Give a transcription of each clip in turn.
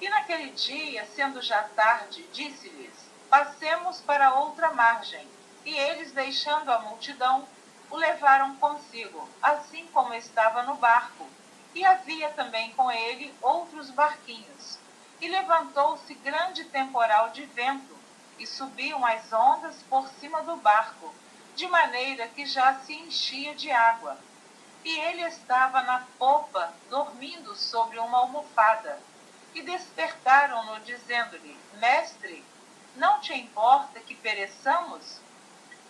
E naquele dia, sendo já tarde, disse-lhes: passemos para outra margem. E eles, deixando a multidão, o levaram consigo, assim como estava no barco. E havia também com ele outros barquinhos. E levantou-se grande temporal de vento, e subiam as ondas por cima do barco, de maneira que já se enchia de água. E ele estava na popa, dormindo sobre uma almofada. E despertaram-no, dizendo-lhe: Mestre, não te importa que pereçamos?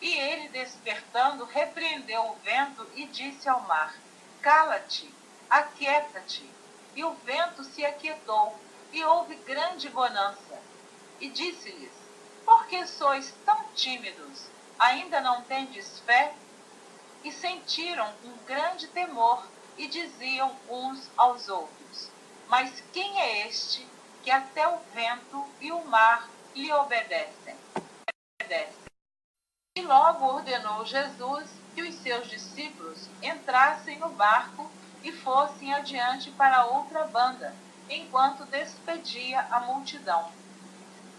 E ele, despertando, repreendeu o vento e disse ao mar: Cala-te, aquieta-te. E o vento se aquietou, e houve grande bonança. E disse-lhes: Por que sois tão tímidos? Ainda não tendes fé? E sentiram um grande temor, e diziam uns aos outros: Mas quem é este que até o vento e o mar lhe obedecem? E logo ordenou Jesus que os seus discípulos entrassem no barco e fossem adiante para outra banda, enquanto despedia a multidão.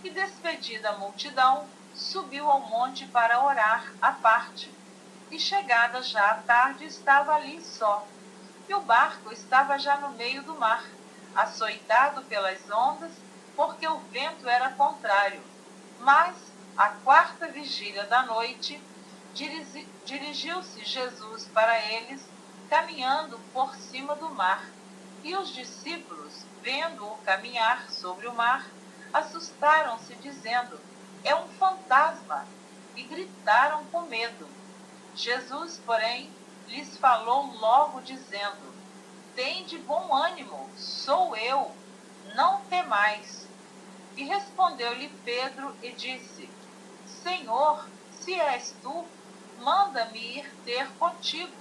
E despedida a multidão, subiu ao monte para orar à parte. E chegada já a tarde, estava ali só. E o barco estava já no meio do mar, açoitado pelas ondas, porque o vento era contrário. Mas, à quarta vigília da noite, dirigiu-se Jesus para eles, caminhando por cima do mar. E os discípulos, vendo-o caminhar sobre o mar, assustaram-se, dizendo: É um fantasma! E gritaram com medo. Jesus, porém, lhes falou logo, dizendo: Tende bom ânimo, sou eu, não temais. E respondeu-lhe Pedro e disse: Senhor, se és tu, manda-me ir ter contigo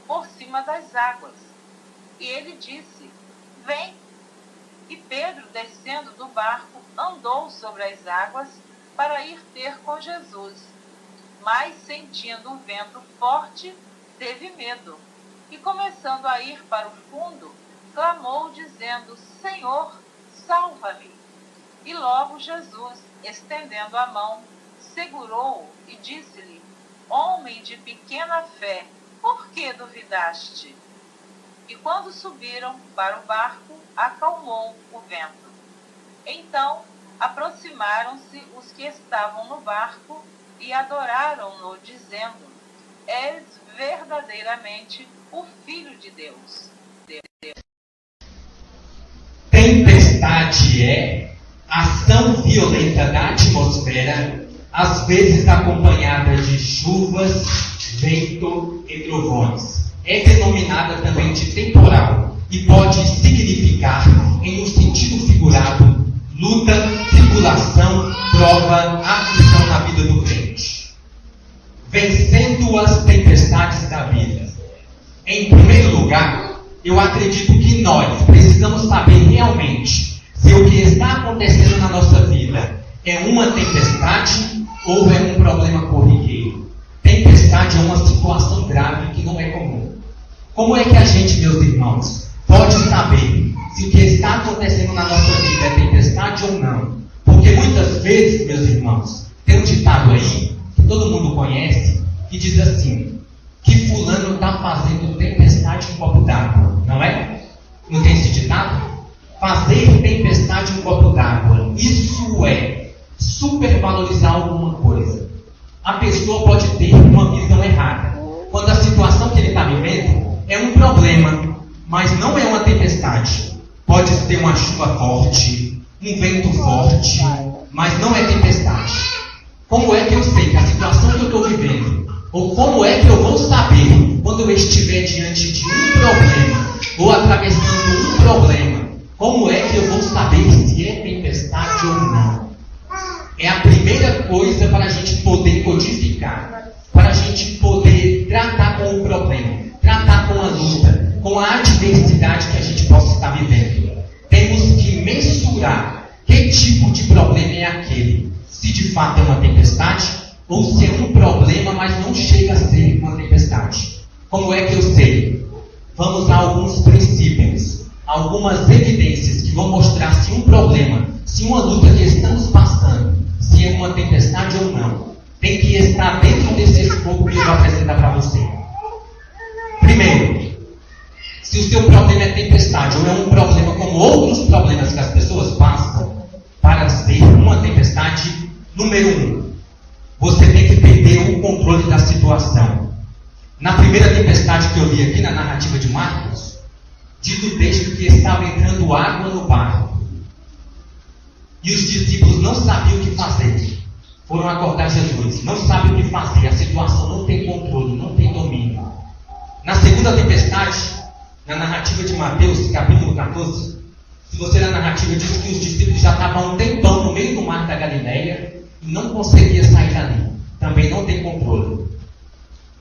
por cima das águas. E ele disse: Vem. E Pedro, descendo do barco, andou sobre as águas para ir ter com Jesus. Mas, sentindo o vento forte, teve medo. E, começando a ir para o fundo, clamou, dizendo: Senhor, salva-me. E logo Jesus, estendendo a mão, segurou-o e disse-lhe: Homem de pequena fé, por que duvidaste? E quando subiram para o barco, acalmou o vento. Então aproximaram-se os que estavam no barco e adoraram-no, dizendo: És verdadeiramente o Filho de Deus. Tempestade é ação violenta da atmosfera, às vezes acompanhada de chuvas, vento e trovões. É denominada também de temporal e pode significar, em um sentido figurado, luta, tribulação, prova, aflição na vida do crente. Vencendo as tempestades da vida. Em primeiro lugar, eu acredito que nós precisamos saber realmente se o que está acontecendo na nossa vida é uma tempestade ou é um problema corriqueiro. Tempestade é uma situação grave que não é comum. Como é que a gente, meus irmãos, pode saber se o que está acontecendo na nossa vida é tempestade ou não? Porque muitas vezes, meus irmãos, tem um ditado aí, que todo mundo conhece, que diz assim: que fulano está fazendo tempestade em copo d'água, não é? Não tem esse ditado? Fazer tempestade em copo d'água. Isso é supervalorizar alguma coisa. A pessoa pode ter uma visão errada. Quando a situação que ele está vivendo é um problema, mas não é uma tempestade. Pode ser uma chuva forte, um vento forte, mas não é tempestade. Como é que eu sei que a situação que eu estou vivendo, ou como é que eu vou saber quando eu estiver diante de um problema, ou atravessando um problema, como é que eu vou saber se é tempestade ou não? É a primeira coisa para a gente poder codificar, para a gente poder tratar com o problema, tratar com a luta, com a adversidade que a gente possa estar vivendo. Temos que mensurar que tipo de problema é aquele. Se de fato é uma tempestade, ou se é um problema, mas não chega a ser uma tempestade. Como é que eu sei? Vamos a alguns princípios, algumas evidências que vão mostrar se um problema o seu problema é tempestade ou é um problema como outros problemas que as pessoas passam, para ser uma tempestade, número 1, você tem que perder o controle da situação. Na primeira tempestade que eu li aqui na narrativa de Marcos, diz o texto que estava entrando água no barco. E os discípulos não sabiam o que fazer. Foram acordar Jesus. Não sabem o que fazer. A situação não tem controle, não tem domínio. Na segunda tempestade, na narrativa de Mateus, capítulo 14, se você ler a narrativa, diz que os discípulos já estavam um tempão no meio do mar da Galileia e não conseguiam sair dali. Também não tem controle.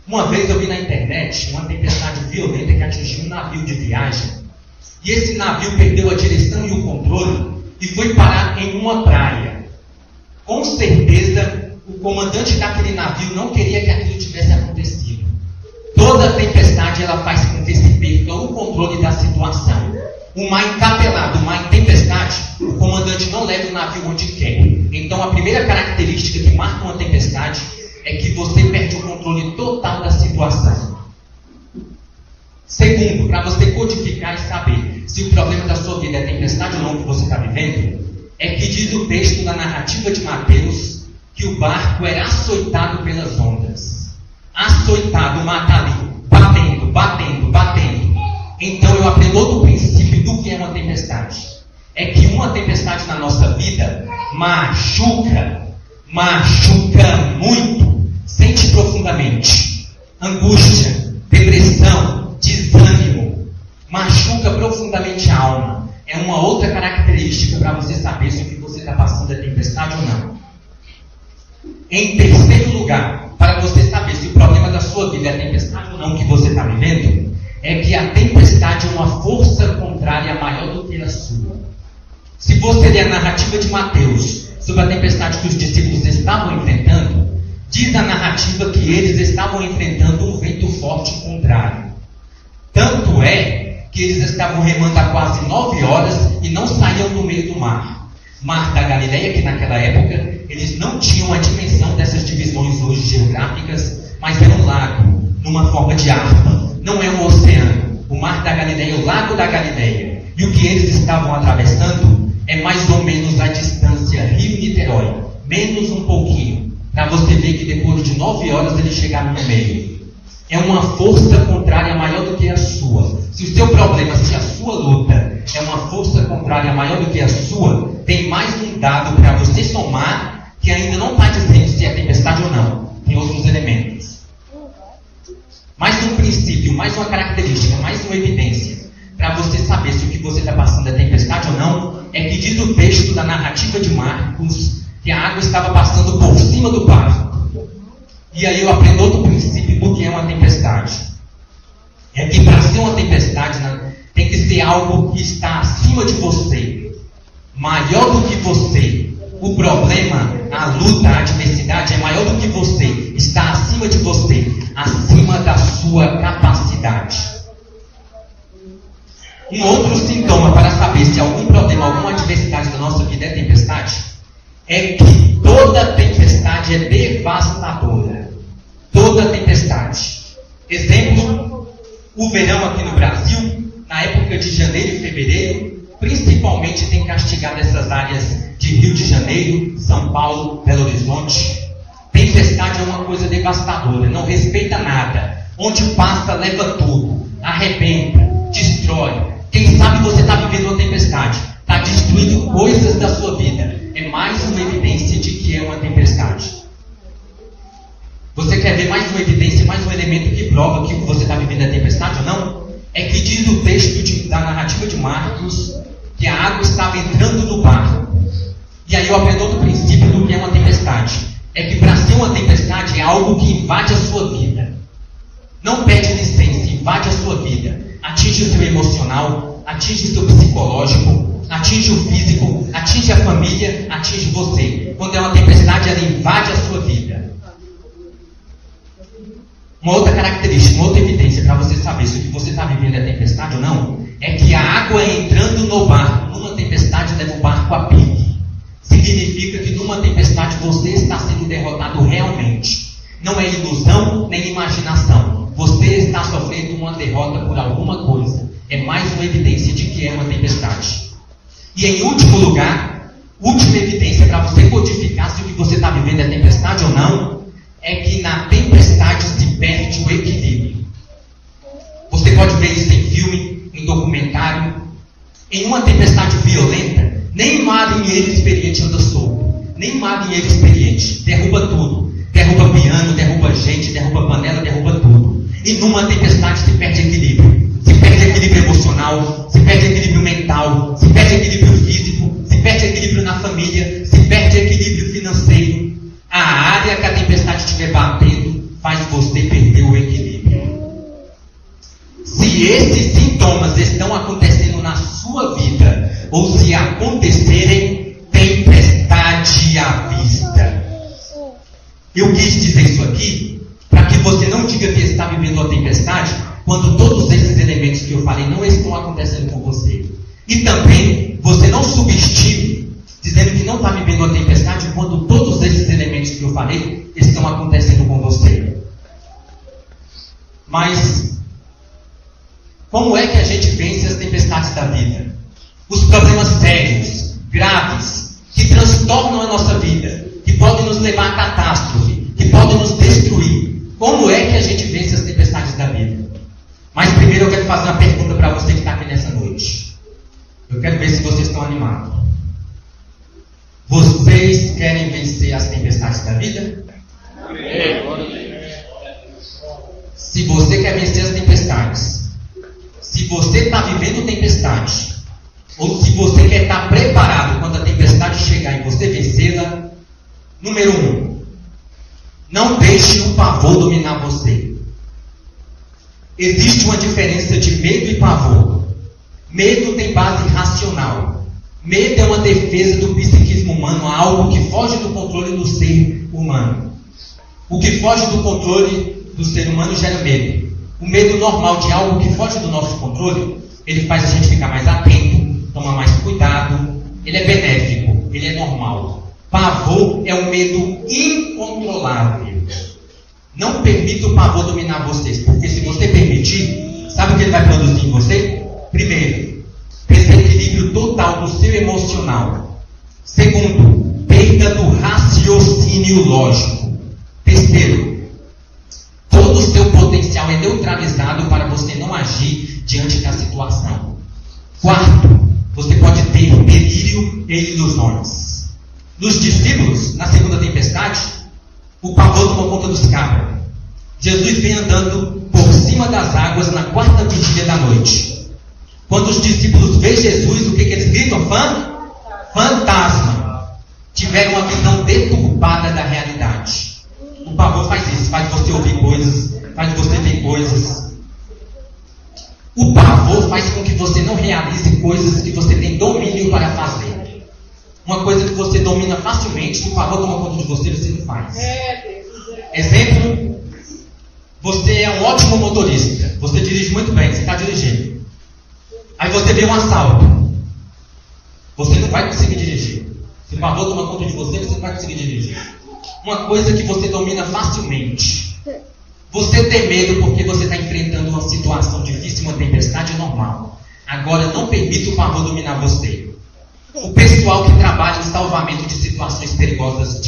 Uma vez eu vi na internet uma tempestade violenta que atingiu um navio de viagem. E esse navio perdeu a direção e o controle e foi parar em uma praia. Com certeza, o comandante daquele navio não queria que aquilo tivesse acontecido. Toda tempestade ela faz com que se perca o controle da situação. O mar encapelado, o mar em tempestade, o comandante não leva o navio onde quer. Então a primeira característica que marca uma tempestade é que você perde o controle total da situação. Segundo, para você codificar e saber se o problema da sua vida é tempestade ou não que você está vivendo, é que diz o texto da narrativa de Mateus que o barco era açoitado pelas ondas. Açoitado, o mar está ali, batendo, batendo, batendo. Então eu aprendo outro princípio do que é uma tempestade. É que uma tempestade na nossa vida machuca muito, sente profundamente. Angústia, depressão, desânimo, machuca profundamente a alma. É uma outra característica para você saber se o que você está passando é tempestade ou não. Em terceiro lugar, para você saber se o problema da sua vida é tempestade ou não que você está vivendo, é que a tempestade é uma força contrária maior do que a sua. Se você ler a narrativa de Mateus sobre a tempestade que os discípulos estavam enfrentando, diz a narrativa que eles estavam enfrentando um vento forte contrário. Tanto é que eles estavam remando há quase 9 horas e não saíam do meio do mar. Mar da Galileia, que naquela época eles não tinham a dimensão dessas divisões hoje geográficas, mas era um lago, numa forma de harpa. Não é um oceano. O mar da Galileia é o lago da Galileia. E o que eles estavam atravessando é mais ou menos a distância Rio-Niterói. Menos um pouquinho. Para você ver que depois de 9 horas eles chegaram no meio. É uma força contrária maior do que a sua. Se o seu problema, se a sua luta é uma força contrária maior do que a sua, tem mais um dado para você somar que ainda não está dizendo se é tempestade ou não. Tem outros elementos. Mais um princípio, mais uma característica, mais uma evidência para você saber se o que você está passando é tempestade ou não, é que diz o texto da narrativa de Marcos que a água estava passando por cima do barco. E aí eu aprendo outro princípio do que é uma tempestade. É que para ser uma tempestade tem que ser algo que está acima de você, maior do que você. O problema, a luta, a adversidade é maior do que você, está acima de você, acima da sua capacidade. Um outro sintoma para saber se algum problema, alguma adversidade da nossa vida é tempestade, é que toda tempestade é devastadora. Toda tempestade. Exemplo, o verão aqui no Brasil, na época de janeiro e fevereiro, principalmente tem castigado essas áreas de Rio de Janeiro, São Paulo, Belo Horizonte. Tempestade é uma coisa devastadora, não respeita nada. Onde passa, leva tudo, arrebenta, destrói. Quem sabe você está vivendo uma tempestade, está destruindo coisas da sua vida. É mais uma evidência de que é uma tempestade. Você quer ver mais uma evidência, mais um elemento que prova que o que você está vivendo é tempestade ou não? É que diz o texto da narrativa de Marcos que a água estava entrando no barco. E aí eu aprendo outro princípio do que é uma tempestade. É que para ser uma tempestade é algo que invade a sua vida. Não pede licença, invade a sua vida. Atinge o seu emocional, atinge o seu psicológico, atinge o físico, atinge a família, atinge você. Quando é uma tempestade, ela invade a sua vida. Uma outra característica, uma outra evidência para você saber se o que você está vivendo é tempestade ou não, é que a água entrando no barco, numa tempestade, leva o barco a pique. Significa que numa tempestade você está sendo derrotado realmente. Não é ilusão nem imaginação. Você está sofrendo uma derrota por alguma coisa. é mais uma evidência de que é uma tempestade. E em último lugar, última evidência para você codificar se o que você está vivendo é tempestade ou não, é que na tempestade se perde o equilíbrio. Você pode ver isso em filme, em documentário. Em uma tempestade violenta, nem marinheiro experiente anda solto. Nem marinheiro experiente. Derruba tudo. Derruba piano, derruba gente, derruba panela, derruba tudo. E numa tempestade se perde equilíbrio. Se perde equilíbrio emocional, se perde equilíbrio mental, se perde equilíbrio físico, se perde equilíbrio na família, se perde equilíbrio financeiro. A área que a tempestade estiver batendo faz você perder o equilíbrio. Se esses sintomas estão acontecendo na sua vida, ou se acontecerem, tempestade à vista. Eu quis dizer isso aqui para que você não diga que está vivendo uma tempestade quando todos esses elementos que eu falei não estão acontecendo com você. E também você não subestime dizendo que não está vivendo uma tempestade quando todos esses elementos que eu falei estão acontecendo com você. Mas como é que a gente vence as tempestades da vida? Os problemas sérios, graves, que transtornam a nossa vida, que podem nos levar à catástrofe, que podem nos destruir. Como é que a gente vence as tempestades da vida? Mas primeiro eu quero fazer uma pergunta para você que está aqui nessa noite. Eu quero ver se vocês estão animados. Vocês querem vencer as tempestades da vida? Se você quer vencer as tempestades, se você está vivendo tempestade, ou se você quer estar preparado quando a tempestade chegar e você vencê-la, número 1, não deixe o pavor dominar você. Existe uma diferença de medo e pavor. Medo tem base racional. Medo é uma defesa do psiquismo humano, algo que foge do controle do ser humano. O que foge do controle do ser humano gera medo. O medo normal de algo que foge do nosso controle, ele faz a gente ficar mais atento, tomar mais cuidado, ele é benéfico, ele é normal. Pavor é um medo incontrolável. Não permita o pavor dominar vocês, porque se você permitir, sabe o que ele vai produzir em você? Primeiro, desequilíbrio total do seu emocional. Segundo, perda do raciocínio lógico. Terceiro, todo o seu potencial é neutralizado para você não agir diante da situação. Quarto, você pode ter delírio e ilusões. Nos discípulos, na segunda tempestade, o pavor tomou conta dos cabras. Jesus vem andando por cima das águas na quarta vigília da noite. Quando os discípulos veem Jesus, o que eles gritam? Fantasma. Tiveram uma visão deturpada da realidade. O pavor faz isso, faz você ouvir coisas, faz você ver coisas. O pavor faz com que você não realize coisas que você tem domínio para fazer. Uma coisa que você domina facilmente, se o pavor toma conta de você, você não faz. Exemplo, você é um ótimo motorista, você dirige muito bem, você está dirigindo. Aí você vê um assalto. Você não vai conseguir dirigir. Se o pavor toma conta de você, você não vai conseguir dirigir. Uma coisa que você domina facilmente. Você tem medo porque você está enfrentando uma situação difícil, uma tempestade normal. Agora não permita o pavor dominar você. O pessoal que trabalha em salvamento de situações perigosas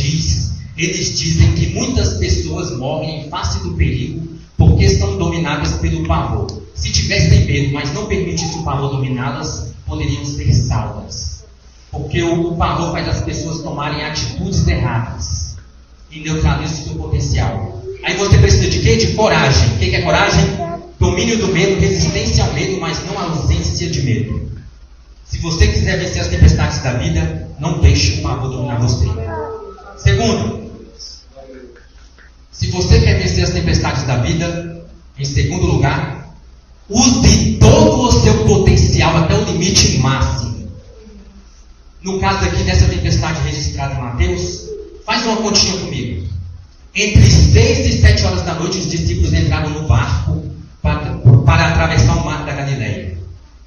eles dizem que muitas pessoas morrem em face do perigo porque são dominadas pelo pavor. Se tivessem medo, mas não permitisse o pavor dominá-las, poderiam ser salvas. Porque o pavor faz as pessoas tomarem atitudes erradas e neutraliza o seu potencial. Aí você precisa de quê? De coragem. O que é coragem? Domínio do medo, resistência ao medo, mas não a ausência de medo. Se você quiser vencer as tempestades da vida, não deixe o pavor dominar você. Segundo, se você quer vencer as tempestades da vida, em segundo lugar, use todo o seu potencial até o limite máximo. No caso aqui dessa tempestade registrada em Mateus, faz uma continha comigo. Entre 6 e 7 horas da noite, os discípulos entraram no barco para atravessar o mar da Galileia.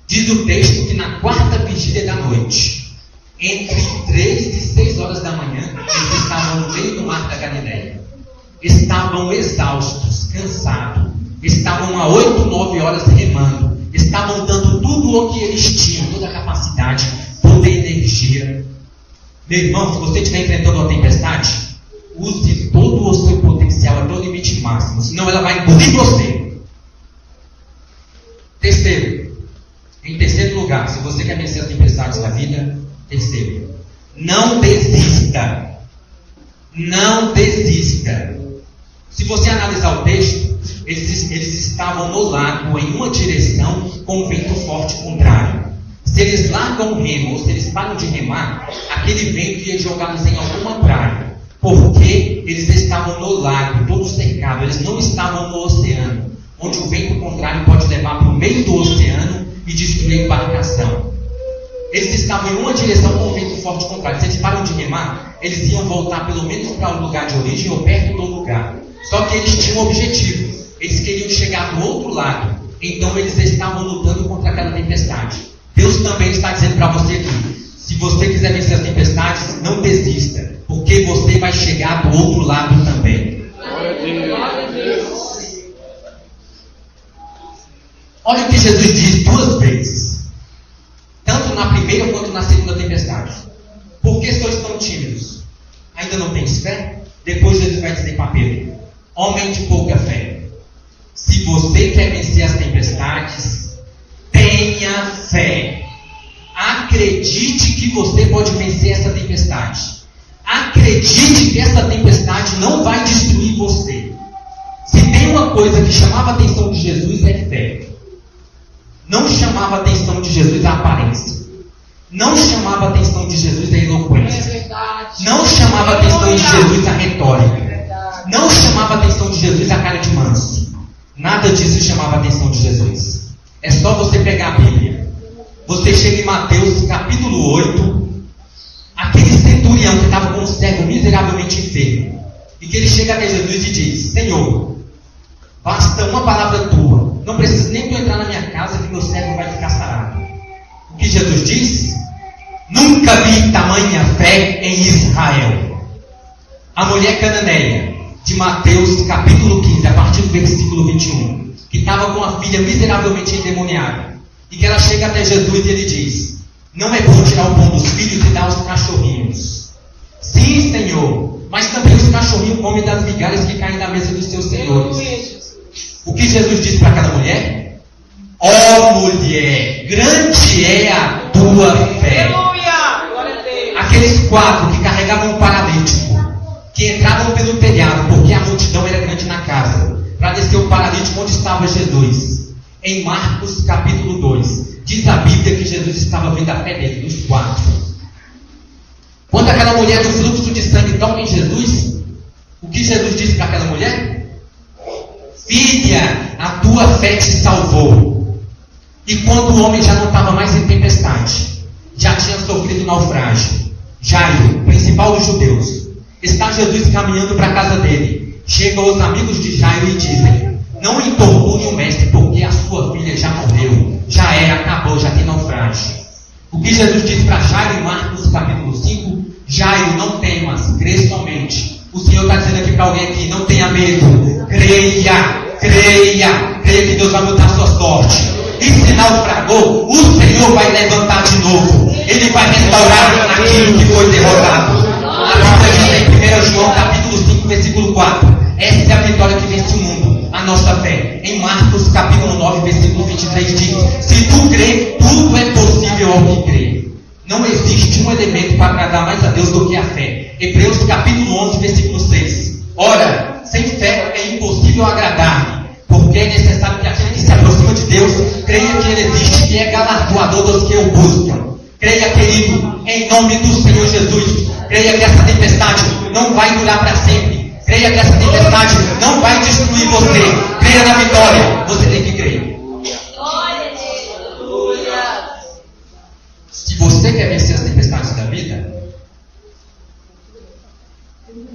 Diz o texto que na quarta vigília da noite, entre 3 e 6 horas da manhã, eles estavam no meio do mar da Galileia. Estavam exaustos, cansados. Estavam a 8, 9 horas remando. Estavam dando eles tinham, toda a capacidade, toda a energia. Meu irmão, se você estiver enfrentando uma tempestade, use todo o seu potencial até o limite máximo, senão ela vai engolir você. Em terceiro lugar, se você quer vencer as tempestades da vida, não desista. Não desista. Se você analisar o texto, eles estavam no lago em uma direção com um vento forte contrário. Se eles largam o remo, ou se eles param de remar, aquele vento ia jogá-los em alguma praia. Porque eles estavam no lago, todos cercados, eles não estavam no oceano, onde o vento contrário pode levar para o meio do oceano e destruir a embarcação. Eles estavam em uma direção com o vento forte contrário. Se eles param de remar, eles iam voltar pelo menos para o lugar de origem ou perto do lugar. Só que eles tinham um objetivo. Eles queriam chegar do outro lado. Então eles estavam lutando contra aquela tempestade. Deus também está dizendo para você aqui: se você quiser vencer as tempestades, não desista, porque você vai chegar do outro lado também. Olha o que Jesus diz 2 vezes, tanto na primeira quanto na segunda tempestade. Por que sois tão tímidos? Ainda não tens fé? Depois Jesus vai dizer para Pedro: homem de pouca fé, se você quer vencer as tempestades, tenha fé. Acredite que você pode vencer essa tempestade. Acredite que essa tempestade não vai destruir você. Se tem uma coisa que chamava a atenção de Jesus, é fé. Não chamava a atenção de Jesus a aparência. Não chamava a atenção de Jesus a eloquência. Não chamava a atenção de Jesus a retórica. Não chamava a atenção de Jesus a cara de manso. Nada disso chamava a atenção de Jesus. É só você pegar a Bíblia. Você chega em Mateus capítulo 8, aquele centurião que estava com um servo miseravelmente enfermo, e que ele chega até Jesus e diz: Senhor, basta uma palavra tua, não precisa nem tu entrar na minha casa que meu servo vai ficar sarado. O que Jesus diz? Nunca vi tamanha fé em Israel. A mulher cananeia, de Mateus capítulo 15, a partir do versículo 21, que estava com a filha miseravelmente endemoniada, e que ela chega até Jesus e ele diz: não é bom tirar o pão dos filhos e dar aos cachorrinhos. Sim, Senhor, mas também os cachorrinhos comem das migalhas que caem na mesa dos seus senhores. O que Jesus disse para aquela mulher? Ó mulher, grande é a tua fé. Aqueles 4 que carregavam um paralítico, que entravam pelo telhado, porque a multidão era grande na casa, para descer o paralítico onde estava Jesus. Em Marcos capítulo 2, diz a Bíblia que Jesus estava vendo a fé dele, dos 4. Quando aquela mulher do fluxo de sangue toca em Jesus, o que Jesus disse para aquela mulher? Filha, a tua fé te salvou. E quando o homem já não estava mais em tempestade, já tinha sofrido naufrágio, Jairo, principal dos judeus, está Jesus caminhando para a casa dele. Chegam os amigos de Jairo e dizem: não importune o mestre, porque a sua filha já morreu, já era, acabou, já tem naufrágio. O que Jesus disse para Jairo em Marcos capítulo 5? Jairo, não temas, crê somente. O Senhor está dizendo aqui para alguém aqui: não tenha medo, creia que Deus vai mudar a sua sorte. E se naufragou, o Senhor vai levantar de novo. Ele vai restaurar aquilo que foi derrotado. A Bíblia diz em 1 João capítulo 5, versículo 4: essa é a vitória que vence o mundo, a nossa fé. Em Marcos capítulo 9, versículo 23 diz: se tu crê, tudo é possível ao que crê. Não existe um elemento para agradar mais a Deus do que a fé. Hebreus capítulo 11, versículo 6: ora, sem fé é impossível agradar-lhe, porque é necessário que aquele que se aproxima de Deus creia que Ele existe, que é galardoador dos que o buscam. Creia, querido, em nome do Senhor Jesus. Creia que essa tempestade não vai durar para sempre. Creia que essa tempestade não vai destruir você. Creia na vitória. Você tem que crer. Se você quer vencer as tempestades da vida,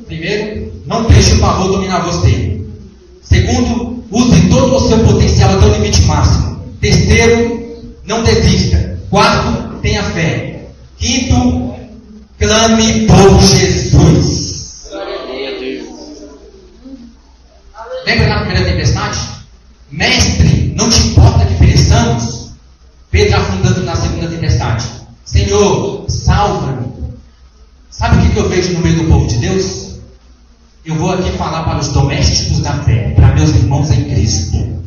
primeiro, não deixe o pavor dominar você. Segundo, use todo o seu potencial até o limite máximo. Terceiro, não desista. Quarto, tenha fé. Quinto, clame por Jesus. Lembra na primeira tempestade? Mestre, não te importa que pereçamos? Pedro afundando na salva-me. Sabe o que eu vejo no meio do povo de Deus? Eu vou aqui falar para os domésticos da fé, para meus irmãos em Cristo.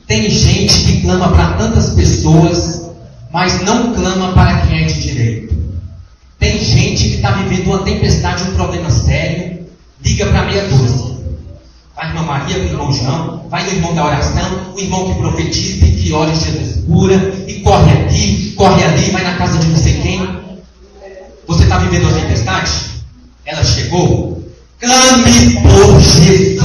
Tem gente que clama para tantas pessoas, mas não clama para quem é de direito. Tem gente que está vivendo uma tempestade, um problema sério, liga para meia dúzia. Vai irmã Maria, o irmão João, vai no irmão da oração, o irmão que profetiza e que ora e Jesus cura, e corre aqui, corre ali, vai na casa de não sei quem. Você está vivendo uma tempestade? Ela chegou? Clame por Jesus.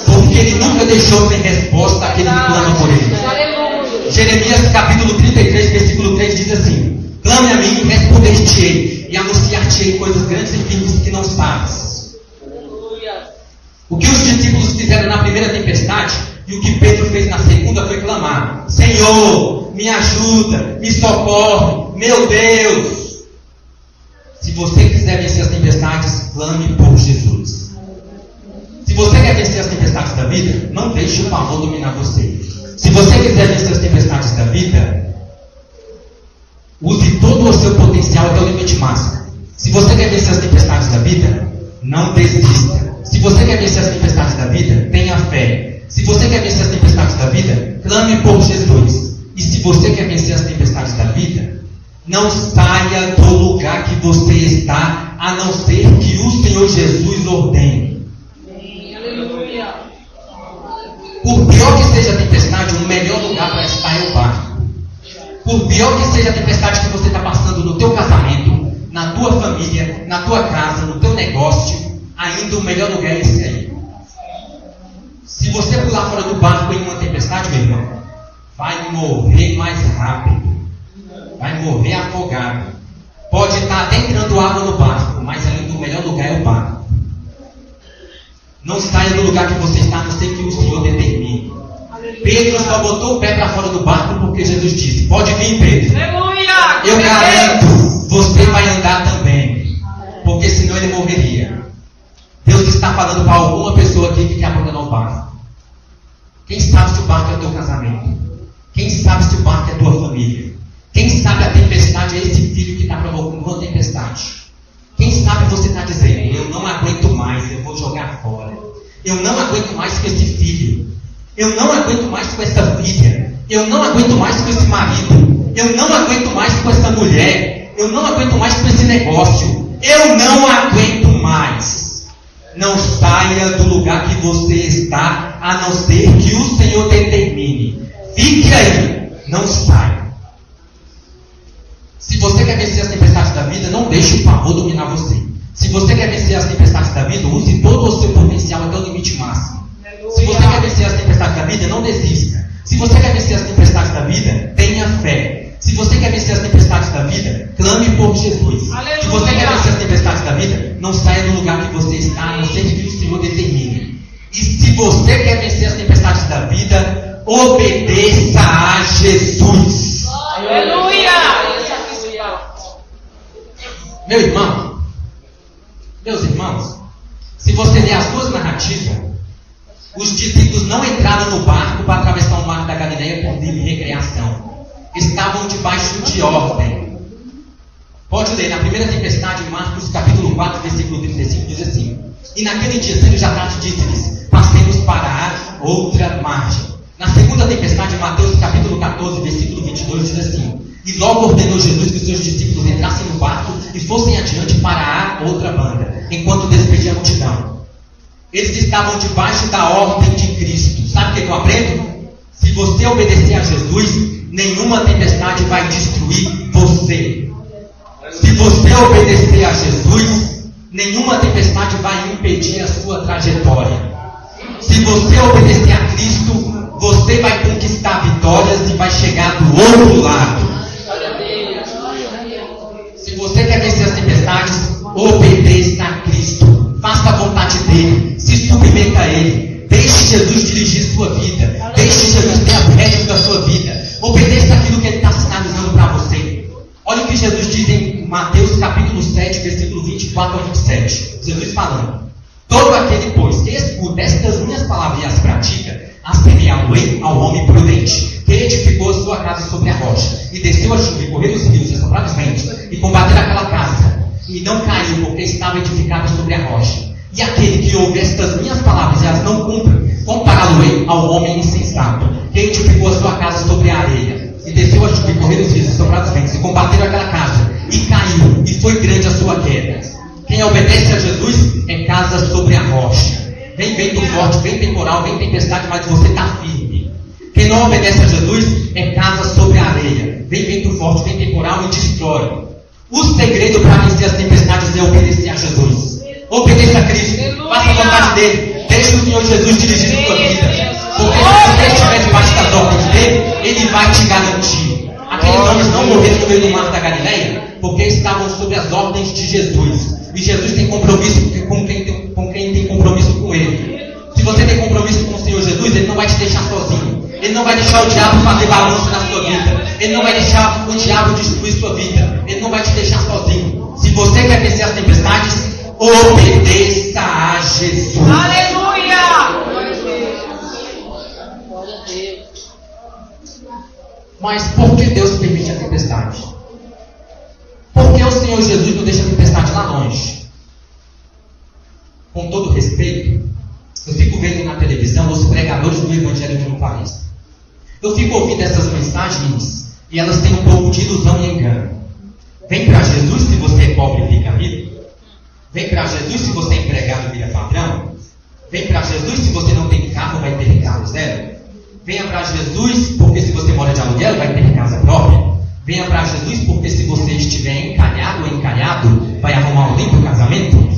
Porque Ele nunca deixou sem resposta aquele que clama por Ele. Jeremias capítulo 33, versículo 3 diz assim: clame a mim, responder-te-ei, e anunciar-te-ei coisas grandes e firmes que não sabes. O que os discípulos fizeram na primeira tempestade e o que Pedro fez na segunda foi clamar: Senhor, me ajuda, me socorre, meu Deus. Se você quiser vencer as tempestades, clame por Jesus. Se você quer vencer as tempestades da vida, não deixe o pavor dominar você. Se você quiser vencer as tempestades da vida, use todo o seu potencial até o limite máximo. Se você quer vencer as tempestades da vida, não desista. Se você quer vencer as tempestades da vida, tenha fé. Se você quer vencer as tempestades da vida, clame por Jesus. E se você quer vencer as tempestades da vida, não saia do lugar que você está, a não ser que o Senhor Jesus ordene. Aleluia. Por pior que seja a tempestade, o melhor lugar para estar é o barco. Por pior que seja a tempestade que você está passando no teu casamento, na tua família, na tua casa, no teu negócio, ainda o melhor lugar é esse aí. Se você pular fora do barco em uma tempestade, meu irmão, vai morrer mais rápido. Vai morrer afogado. Pode estar até entrando água no barco, mas ainda o melhor lugar é o barco. Não saia do lugar que você está, a não ser que o Senhor determine. Pedro só botou o pé para fora do barco porque Jesus disse: pode vir, Pedro. Eu garanto, você vai andar também. Porque senão ele morreria. Deus está falando para alguma pessoa aqui que quer abandonar o barco. Quem sabe se o barco é o teu casamento? Quem sabe se o barco é a tua família? Quem sabe a tempestade é esse filho que está provocando uma tempestade? Quem sabe você está dizendo: eu não aguento mais, eu vou jogar fora. Eu não aguento mais com esse filho. Eu não aguento mais com essa filha. Eu não aguento mais com esse marido. Eu não aguento mais com essa mulher. Eu não aguento mais com esse negócio. Eu não aguento mais. Não saia do lugar que você está, a não ser que o Senhor determine. Fique aí, não saia. Se você quer vencer as tempestades da vida, não deixe o pavor dominar você. Se você quer vencer as tempestades da vida, use todo o seu potencial até o limite máximo. Se você quer vencer as tempestades da vida, não desista. Se você quer vencer as tempestades da vida, tenha fé. Se você quer vencer as tempestades da vida, clame por Jesus. Aleluia. Se você quer vencer as tempestades da vida, não saia do lugar que você está, a não ser que o Senhor determine. E se você quer vencer as tempestades da vida, obedeça a Jesus. Aleluia. Meu irmão, meus irmãos, se você ler as duas narrativas, os discípulos não entraram no barco para atravessar o mar da Galileia por livre recreação. Estavam debaixo de ordem. Pode ler, na primeira tempestade, em Marcos capítulo 4, versículo 35, diz assim: e naquele dia, sendo já tarde, disse-lhes: passemos para a outra margem. Na segunda tempestade, em Mateus capítulo 14, versículo 22, diz assim: e logo ordenou Jesus que os seus discípulos entrassem no barco e fossem adiante para a outra banda, enquanto despedia a multidão. Eles estavam debaixo da ordem de Cristo. Sabe o que eu aprendo? Se você obedecer a Jesus, nenhuma tempestade vai destruir você. Se você obedecer a Jesus, nenhuma tempestade vai impedir a sua trajetória. Se você obedecer a Cristo, você vai conquistar vitórias e vai chegar do outro lado. Se você quer vencer as tempestades, obedeça a Cristo. Faça a vontade dele. Se submeta a ele. Deixe Jesus dirigir sua vida. Deixe Jesus ter as rédeas da sua vida. Obedeça aquilo que ele está sinalizando para você. Olha o que Jesus diz em Mateus capítulo 7, versículo 24 a 27. Jesus falando: todo aquele, pois, que escuta estas minhas palavras e as pratica, assemelhá-lo-ei ao homem prudente, que edificou a sua casa sobre a rocha, e desceu a chuva, e correram os rios, e sopraram os ventos, e e não caiu, porque estava edificado sobre a rocha. E aquele que ouve estas minhas palavras e as não cumpre, compará-lo-ei ao homem insensato, que edificou a sua casa sobre a areia, e desceu a chuva, e correram os rios, e sopraram os ventos, e combateram aquela casa, e caiu, e foi grande a sua queda. Quem obedece a Jesus é casa sobre a rocha. Vem vento forte, vem temporal, vem tempestade, mas você está firme. Quem não obedece a Jesus é casa sobre a areia. Vem vento forte, vem temporal e destrói. O segredo para vencer as tempestades é obedecer a Jesus. Obedeça a Cristo, faça a vontade dele. Deixe o Senhor Jesus dirigir a sua vida. Porque se você estiver debaixo das ordens dele, ele vai te garantir. Aqueles homens não morreram no meio do mar da Galileia porque estavam sob as ordens de Jesus. E Jesus tem compromisso com quem tem compromisso com ele. Se você tem compromisso com o Senhor Jesus, ele não vai te deixar sozinho. Ele não vai deixar o diabo fazer balanço na sua vida. Ele não vai deixar o diabo destruir sua vida. Ele não vai te deixar sozinho. Se você quer vencer as tempestades, obedeça a Jesus. Aleluia! Mas por que Deus permite a tempestade? Porque o Senhor Jesus não deixa a tempestade lá longe. Com todo respeito, eu fico vendo na televisão os pregadores do Evangelho triunfalista. Eu fico ouvindo essas mensagens e elas têm um pouco de ilusão e engano. Vem para Jesus se você é pobre e fica rico. Vem para Jesus se você é empregado e vira patrão. Vem para Jesus se você não tem carro, vai ter carro zero. Venha para Jesus porque se você mora de aluguel, vai ter casa própria. Venha para Jesus porque se você estiver encalhado ou encalhado, vai arrumar um lindo casamento.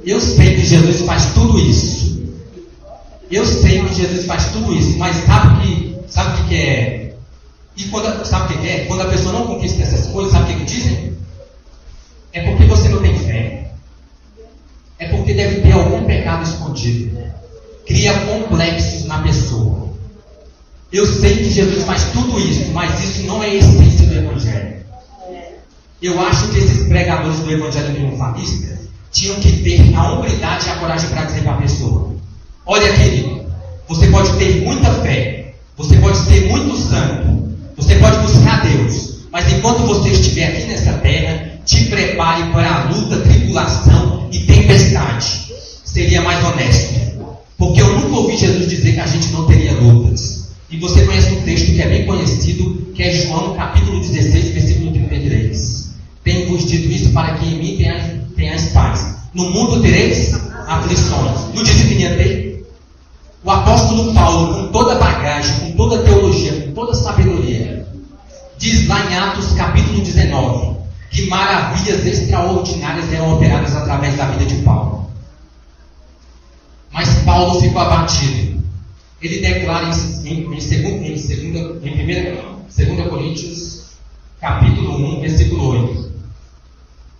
Eu sei que Jesus faz tudo isso. Eu sei que Jesus faz tudo isso, mas sabe o que é? Sabe o que é? Quando a pessoa não conquista essas coisas, sabe o que dizem? É porque você não tem fé. É porque deve ter algum pecado escondido. Cria complexos na pessoa. Eu sei que Jesus faz tudo isso, mas isso não é a essência do Evangelho. Eu acho que esses pregadores do Evangelho triunfalista tinham que ter a humildade e a coragem para dizer para a pessoa: olha, querido, você pode ter muita fé, você pode ser muito santo, você pode buscar Deus, mas enquanto você estiver aqui nessa terra, te prepare para a luta, tribulação e tempestade. Seria mais honesto. Porque eu nunca ouvi Jesus dizer que a gente não teria lutas. E você conhece um texto que é bem conhecido, que é João capítulo 16, versículo 33. Tenho-vos dito isso para que em mim tenhais paz. No mundo tereis aflições. Não disse que ia ter? O apóstolo Paulo, com toda a bagagem, com toda a teologia, com toda a sabedoria, diz lá em Atos capítulo 19, que maravilhas extraordinárias eram operadas através da vida de Paulo. Mas Paulo ficou abatido. Ele declara em 2 Coríntios, capítulo 1, versículo 8.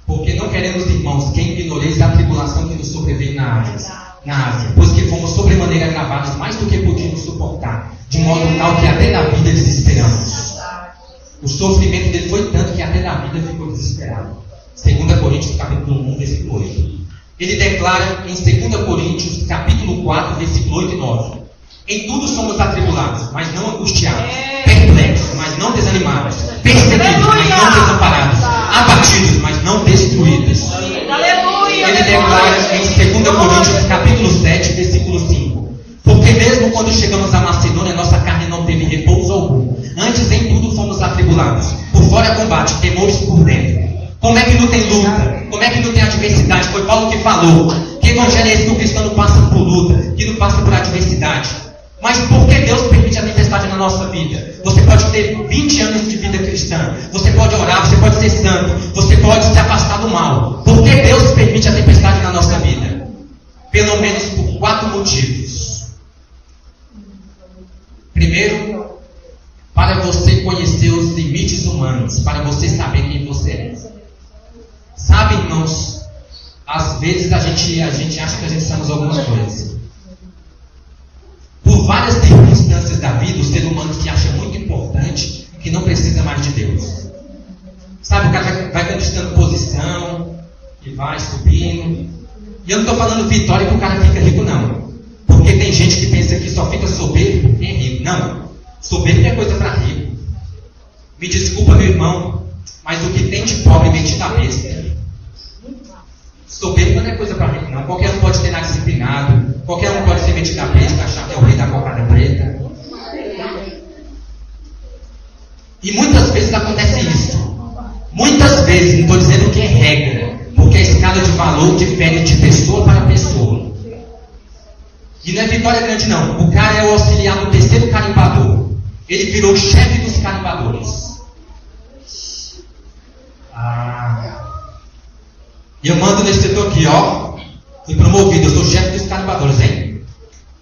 Porque não queremos, irmãos, que ignoreis a tribulação que nos sobreveio na Ásia, pois que fomos sobremaneira agravados mais do que podíamos suportar, de modo tal que até da vida desesperamos. O sofrimento dele foi tanto que até da vida ficou desesperado. 2 Coríntios, capítulo 1, versículo 8. Ele declara em 2 Coríntios, capítulo 4, versículo 8 e 9. Em tudo somos atribulados, mas não angustiados, perplexos, mas não desanimados, perseguidos, mas não desamparados, abatidos, mas não destruídos. Ele declara em 2 Coríntios, capítulo 7, versículo 5. Porque mesmo quando chegamos à Macedônia, nossa carne não teve repouso algum. Antes em tudo fomos atribulados. Por fora combate, temores por dentro. Como é que não tem luta? Como é que não tem adversidade? Foi Paulo que falou. Que evangelho é esse que o cristão não passa por luta, que não passa por adversidade? Mas por que Deus permite a tempestade na nossa vida? Você pode ter 20 anos de vida cristã. Você pode orar, você pode ser santo. Você pode se afastar do mal. Por que Deus permite a tempestade na nossa vida? Pelo menos por 4 motivos. Primeiro, para você conhecer os limites humanos, para você saber quem você é. Sabe, irmãos, às vezes a gente acha que a gente somos algumas coisas. Por várias circunstâncias da vida, o ser humano se acha muito importante, que não precisa mais de Deus. Sabe, o cara vai conquistando posição, e vai subindo. E eu não estou falando vitória que o cara fica rico, não. Porque tem gente que pensa que só fica soberbo porque é rico. Não, soberbo é coisa para rico. Me desculpa, meu irmão, Mas o que tem de pobre metido na besta. Soberbo não é coisa para rico, não. Qualquer um pode ter nariz empinado. Qualquer um pode ser metido na besta, achar que é o rei da cocada preta. E muitas vezes acontece isso. Muitas vezes, não estou dizendo que é regra, porque a escala de valor difere de pessoa para pessoa. E não é vitória grande, não. O cara é o auxiliar do terceiro carimbador. Ele virou o chefe dos carimbadores. E eu mando nesse setor aqui, ó. Fui promovido, eu sou o chefe dos carimbadores, hein?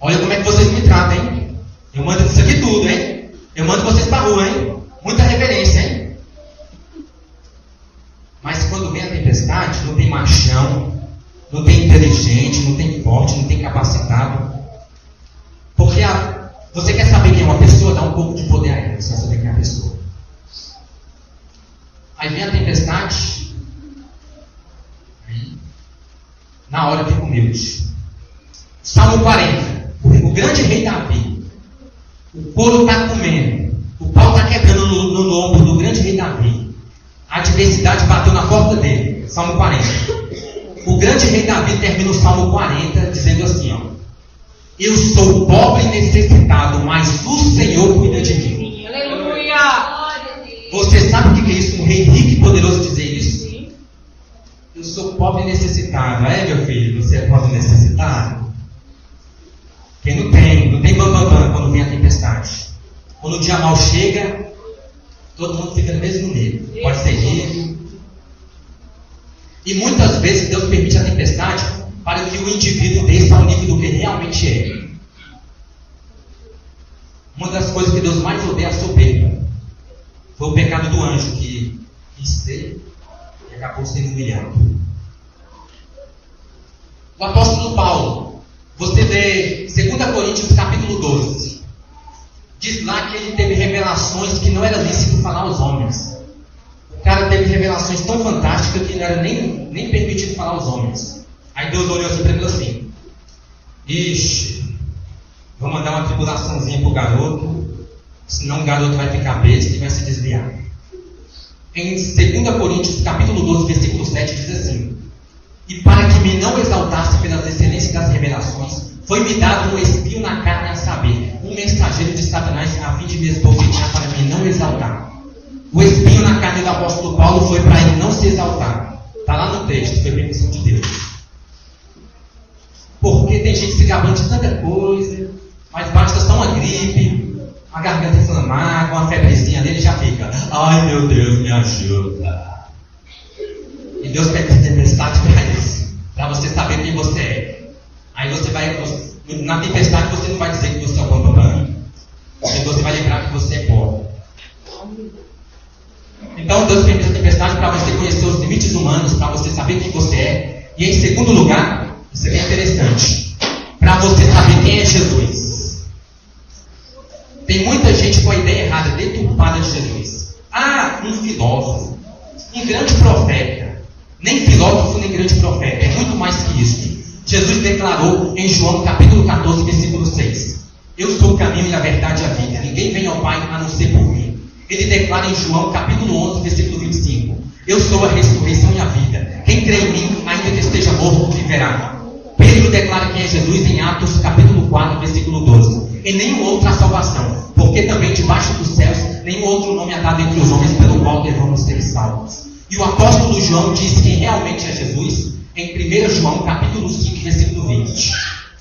Olha como é que vocês me tratam, hein? Eu mando isso aqui tudo, hein? Eu mando vocês pra rua, hein? Muita reverência, hein? Mas quando vem a tempestade, não tem machão, não tem inteligente, não tem forte, não tem capacitado. Porque você quer saber quem é uma pessoa? Dá um pouco de poder a ela, você vai saber quem é a pessoa. Aí vem a tempestade, na hora fica humilde. Salmo 40, o grande rei Davi, o couro está comendo, o pau está quebrando no ombro do grande rei Davi. A adversidade bateu na porta dele. Salmo 40. O grande rei Davi termina o Salmo 40 dizendo assim, ó: eu sou pobre e necessitado, mas o Senhor cuida de mim. Aleluia! Você sabe o que é isso? Um rei rico e poderoso dizer isso? Sim. Eu sou pobre e necessitado. Meu filho, você é pobre e necessitado? Quem não tem bambambam quando vem a tempestade. Quando o dia mal chega, todo mundo fica no mesmo nível. Pode ser rico. E muitas vezes Deus permite a tempestade para que o indivíduo desça ao nível do que realmente é. Uma das coisas que Deus mais odeia é a soberba. Foi o pecado do anjo que quis ser e acabou sendo humilhado. O apóstolo Paulo, você lê 2 Coríntios capítulo 12. Diz lá que ele teve revelações que não era lícito falar aos homens. O cara teve revelações tão fantásticas que não era nem permitido falar aos homens. Aí Deus olhou assim para ele e falou assim: ixi, vou mandar uma tribulaçãozinha pro garoto, senão o garoto vai ficar besta e vai se desviar. Em 2 Coríntios capítulo 12, versículo 7 diz assim: e para que me não exaltasse pelas excelências das revelações, foi-me dado um espinho na carne, a saber, um mensageiro de Satanás, a fim de me esbofetear para me não exaltar. O espinho na carne do apóstolo Paulo foi para ele não se exaltar. Está lá no texto, foi permissão de Deus. Porque tem gente que se gabando de tanta coisa, mas basta só uma gripe, uma garganta inflamada, uma febrezinha nele, já fica: ai meu Deus, me ajuda. E Deus pede tempestade para isso, para você saber quem você é. Aí você vai, na tempestade você não vai dizer que você é o bambambam, porque você vai lembrar que você é pobre. Então Deus permite a tempestade para você conhecer os limites humanos, para você saber quem você é. E em segundo lugar, isso aqui é interessante, para você saber quem é Jesus. Tem muita gente com a ideia errada, deturpada de Jesus. Um filósofo, um grande profeta. Nem filósofo, nem grande profeta, é muito mais que isso. Jesus declarou em João capítulo 14, versículo 6: eu sou o caminho e a verdade e a vida, ninguém vem ao Pai a não ser por mim. Ele declara em João capítulo 11, versículo 25: eu sou a ressurreição e a vida, quem crê em mim, ainda que esteja morto, viverá. Pedro declara quem é Jesus em Atos capítulo 4, versículo 12: em nenhum outro há salvação, porque também debaixo dos céus nenhum outro nome há dado entre os homens pelo qual devamos ser salvos. E o apóstolo João diz quem realmente é Jesus em 1 João capítulo 5, versículo 20.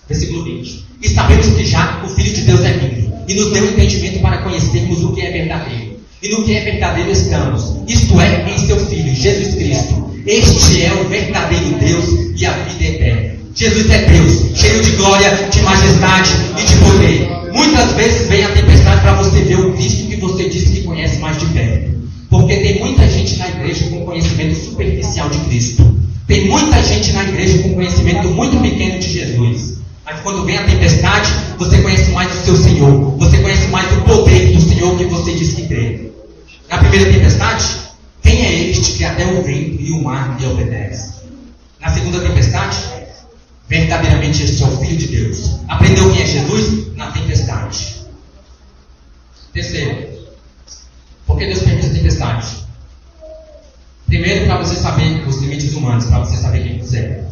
Versículo 20. E sabemos que já o Filho de Deus é vindo, e nos deu entendimento para conhecermos o que é verdadeiro. E no que é verdadeiro estamos, isto é, em seu Filho, Jesus Cristo. Este é o verdadeiro Deus e a vida eterna. Jesus é Deus, cheio de glória, de majestade e de poder. Muitas vezes vem a tempestade para você ver o Cristo que você disse que conhece mais de perto. Porque tem muita gente na igreja com conhecimento superficial de Cristo. Tem muita gente na igreja com conhecimento muito pequeno de Jesus. Mas quando vem a tempestade, você conhece mais o seu Senhor. Você conhece mais o poder do Senhor que você diz que crê. Na primeira tempestade, quem é este que até o vento e o mar lhe obedece? Na segunda tempestade, verdadeiramente este é o Filho de Deus. Aprendeu quem é Jesus? Na tempestade. Terceiro, por que Deus permite a tempestade? Primeiro, para você saber os limites humanos, para você saber quem você é.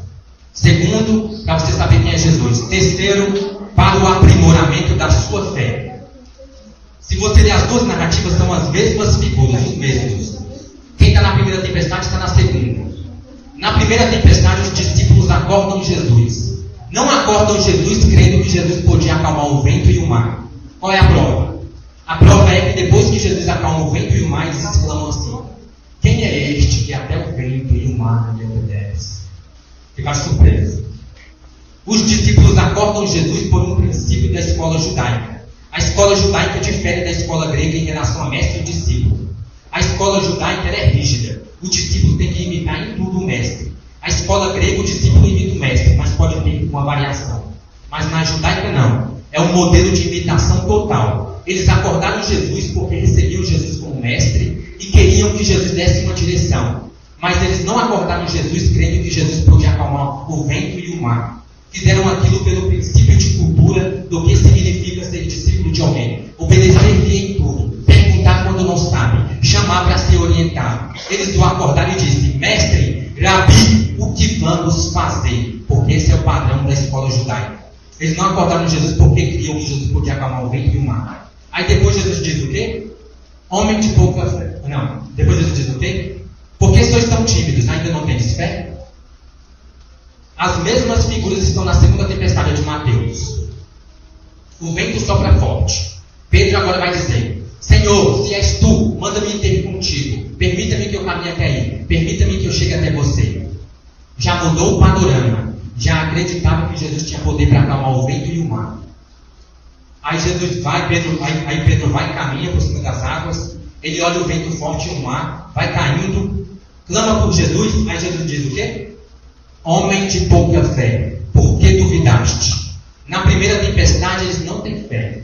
Segundo, para você saber quem é Jesus. Terceiro, para o aprimoramento da sua fé. Se você ler as duas narrativas, são as mesmas figuras, os mesmos. Quem está na primeira tempestade está na segunda. Na primeira tempestade, os discípulos acordam Jesus. Não acordam Jesus crendo que Jesus podia acalmar o vento e o mar. Qual é a prova? A prova é que depois que Jesus acalma o vento e o mar, eles exclamam assim: quem é este que até o vento e o mar lhe obedece? Fica surpreso. Os discípulos acordam Jesus por um princípio da escola judaica. A escola judaica difere da escola grega em relação a mestre e discípulo. A escola judaica é rígida. O discípulo tem que imitar em tudo o mestre. A escola grega, o discípulo imita o mestre, mas pode ter uma variação. Mas na judaica não. É um modelo de imitação total. Eles acordaram Jesus porque recebiam Jesus como mestre e queriam que Jesus desse uma direção. Mas eles não acordaram Jesus crendo que Jesus podia acalmar o vento e o mar. Fizeram aquilo pelo princípio de cultura do que significa ser discípulo de alguém. Obedecer em tudo. Perguntar quando não sabe. Chamar para ser orientado. Eles o acordaram e disseram: mestre, Rabi, o que vamos fazer? Porque esse é o padrão da escola judaica. Eles não acordaram Jesus porque criam que Jesus podia acalmar o vento e o mar. Aí depois Jesus diz o quê? Homem de pouca fé. Não. Depois Jesus diz o quê? Por que sois tão tímidos? Ainda não tendes fé? As mesmas figuras estão na segunda tempestade de Mateus. O vento sopra forte. Pedro agora vai dizer: Senhor, se és tu, manda-me ter contigo. Permita-me que eu caminhe até aí. Permita-me que eu chegue até você. Já mudou o panorama. Já acreditava que Jesus tinha poder para acalmar o vento e o mar. Aí Jesus vai, Pedro vai e caminha por cima das águas. Ele olha o vento forte e o mar, vai caindo, clama por Jesus. Aí Jesus diz o quê? Homem de pouca fé, por que duvidaste? Na primeira tempestade eles não têm fé.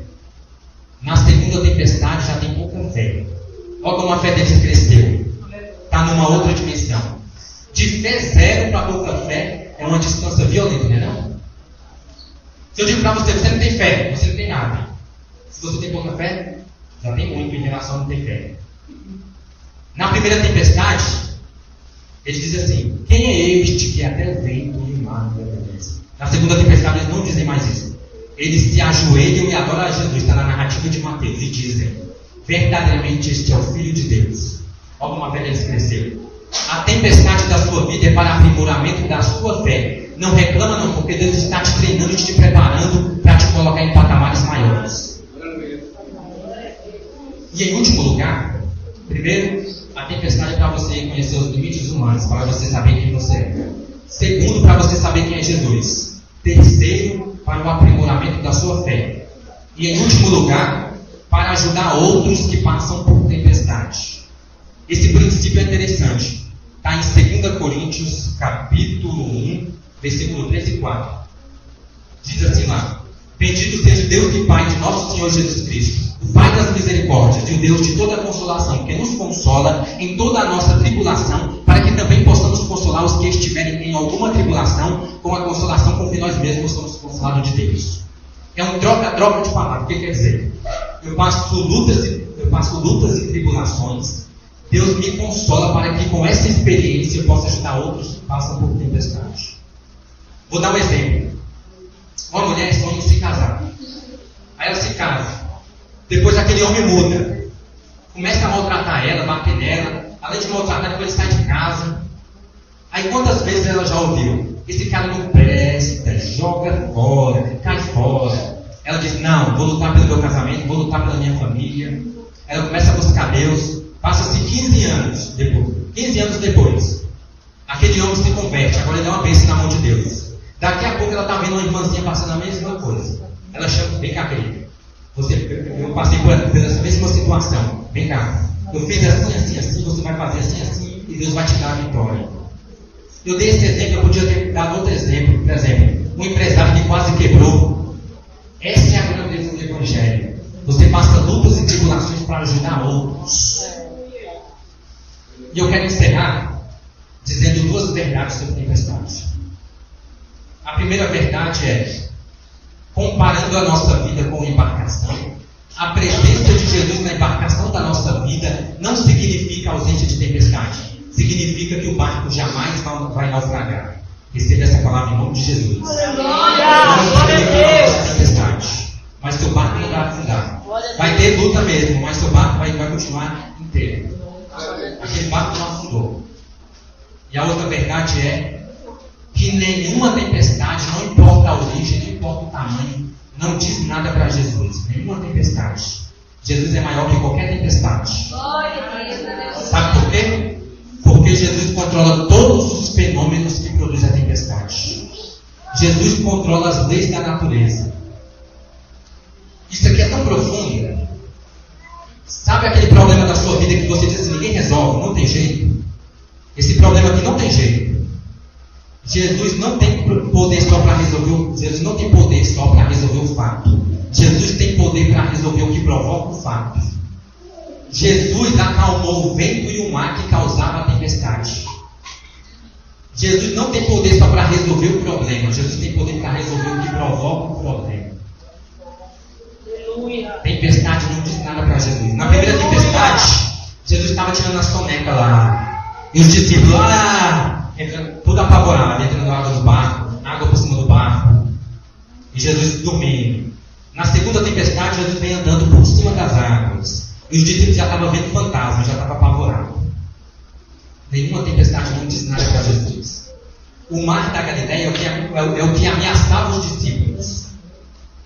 Na segunda tempestade já tem pouca fé. Olha como a fé deles cresceu. Está numa outra dimensão. De fé zero para pouca fé é uma distância violenta, não é não? Se eu digo para você, você não tem fé, você não tem nada. Se você tem pouca fé, já tem muito em relação a não ter fé. Na primeira tempestade, ele diz assim: quem é este que até o vento e o mar lhe obedece? Na segunda tempestade, eles não dizem mais isso. Eles se ajoelham e adoram a Jesus. Está na narrativa de Mateus. E dizem: verdadeiramente este é o Filho de Deus. Olha como a fé deles cresceu. A tempestade da sua vida é para aprimoramento da sua fé. Não reclama não, porque Deus está te treinando e te preparando para te colocar em patamares maiores. E em último lugar, primeiro, a tempestade é para você conhecer os limites humanos, para você saber quem você é. Segundo, para você saber quem é Jesus. Terceiro, para o aprimoramento da sua fé. E em último lugar, para ajudar outros que passam por tempestade. Esse princípio é interessante. Está em 2 Coríntios, capítulo 1, versículo 3 e 4. Diz assim lá: bendito seja o Deus e Pai de nosso Senhor Jesus Cristo, o Pai das misericórdias e o Deus de toda a consolação, que nos consola em toda a nossa tribulação, para que também possamos consolar os que estiverem em alguma tribulação, com a consolação com que nós mesmos somos consolados de Deus. É um troca-troca de palavras. O que quer dizer? Eu passo lutas e tribulações. Deus me consola para que com essa experiência eu possa ajudar outros que passam por tempestade. Vou dar um exemplo. Uma mulher sonha em se casar. Aí ela se casa. Depois aquele homem muda. Começa a maltratar ela, bater nela. Além de maltratar, depois ele sai de casa. Aí quantas vezes ela já ouviu? Esse cara não presta, joga fora, cai fora. Ela diz: não, vou lutar pelo meu casamento, vou lutar pela minha família. Ela começa a buscar Deus. Passa-se 15 anos depois. 15 anos depois, aquele homem se converte. Agora ele dá uma bênção na mão de Deus. Daqui a pouco ela está vendo uma irmãzinha passando a mesma coisa. Ela chama: vem cá, querida. Eu passei por essa mesma situação. Vem cá. Eu fiz assim, assim, assim. Você vai fazer assim, assim. E Deus vai te dar a vitória. Eu dei esse exemplo. Eu podia ter dado outro exemplo. Por exemplo, um empresário que quase quebrou. Essa é a grandeza do Evangelho. Você passa lutas e tribulações para ajudar outros. E eu quero encerrar dizendo duas verdades sobre tempestade. A primeira verdade é: comparando a nossa vida com a embarcação, a presença de Jesus na embarcação da nossa vida não significa ausência de tempestade. Significa significa que o barco jamais vai naufragar. Receba essa palavra em nome de Jesus. Tempestade, mas seu barco não vai afundar. Vai ter luta mesmo, mas seu barco vai continuar inteiro. Aquele barco não afundou. E a outra verdade é que nenhuma tempestade, não importa a origem, não importa o tamanho, não diz nada para Jesus. Nenhuma tempestade. Jesus é maior que qualquer tempestade. Sabe por quê? Porque Jesus controla todos os fenômenos que produzem a tempestade. Jesus controla as leis da natureza. Isso aqui é tão profundo. Sabe aquele problema da sua vida que você diz assim, ninguém resolve, não tem jeito? Esse problema aqui não tem jeito. Jesus não tem poder só para resolver. Jesus não tem poder só para resolver o fato. Jesus tem poder para resolver o que provoca o fato. Jesus acalmou o vento e o mar que causava a tempestade. Jesus não tem poder só para resolver o problema. Jesus tem poder para resolver o que provoca o problema. Tempestade não diz nada para Jesus. Na primeira tempestade, Jesus estava tirando a soneca lá. E os discípulos entrando, tudo apavorado, entrando água do barco, água por cima do barco. E Jesus dormindo. Na segunda tempestade, Jesus vem andando por cima das águas. E os discípulos já estavam vendo fantasma, já estavam apavorados. Nenhuma tempestade não diz nada para Jesus. O mar da Galileia é o que ameaçava os discípulos.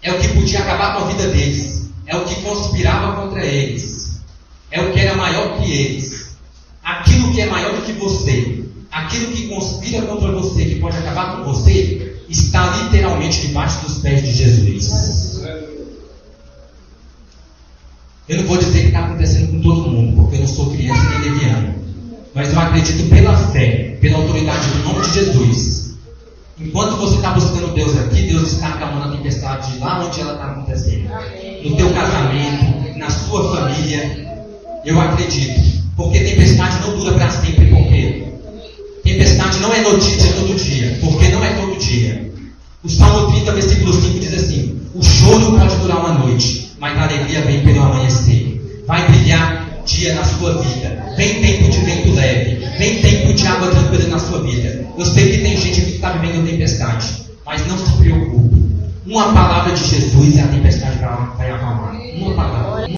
É o que podia acabar com a vida deles. É o que conspirava contra eles. É o que era maior que eles. Aquilo que é maior do que você, aquilo que conspira contra você, que pode acabar com você, está literalmente debaixo dos pés de Jesus. Eu não vou dizer que está acontecendo com todo mundo, porque eu não sou criança nem leviano. Mas eu acredito pela fé, pela autoridade do nome de Jesus. Enquanto você está buscando Deus aqui, Deus está acalmando a tempestade de lá onde ela está acontecendo. No teu casamento, na sua família. Eu acredito. Porque tempestade não dura para sempre. Por quê? Tempestade não é notícia todo dia. Porque não é todo dia. O Salmo 30, versículo 5 diz assim: o choro pode durar uma noite, mas a alegria vem pelo amanhecer. Vai brilhar dia na sua vida. Vem tempo de vento leve. Vem tempo de água tranquila na sua vida. Eu sei que tem gente aqui que está vivendo tempestade, mas não se preocupe. Uma palavra de Jesus e a tempestade vai acalmar. Uma palavra.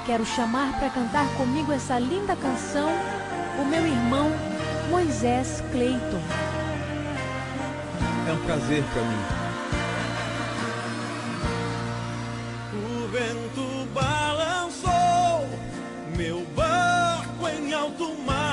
Quero chamar para cantar comigo essa linda canção o meu irmão Moisés Cleiton. É um prazer para mim. O vento balançou meu barco em alto mar.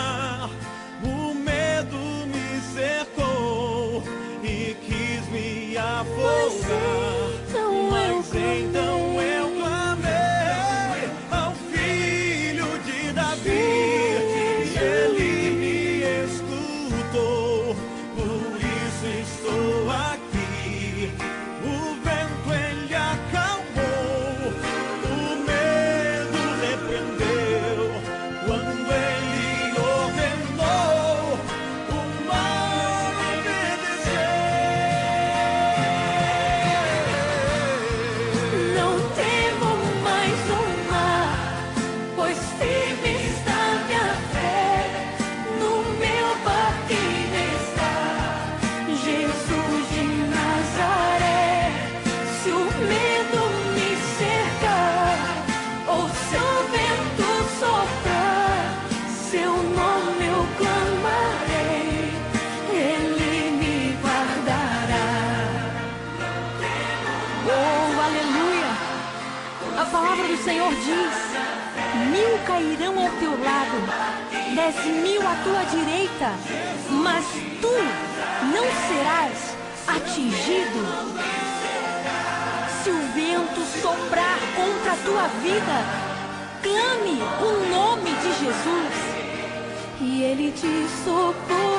Mas então eu clamei ao filho de Davi, e ele me escutou. Por isso estou aqui. O vento ele acalmou, o medo repreendeu. Quando ele ordenou, o mar obedeceu. Não temo mais o mar, pois firme está minha fé. No meu barquinho está Jesus de Nazaré. Se o medo me cercar, ou se o vento soprar, seu nome eu clamarei, ele me guardará. Oh, aleluia! A palavra do Senhor diz: 1000 cairão ao teu lado, 10.000 à tua direita, mas tu não serás atingido. Se o vento soprar contra a tua vida, clame o nome de Jesus e ele te socorrerá.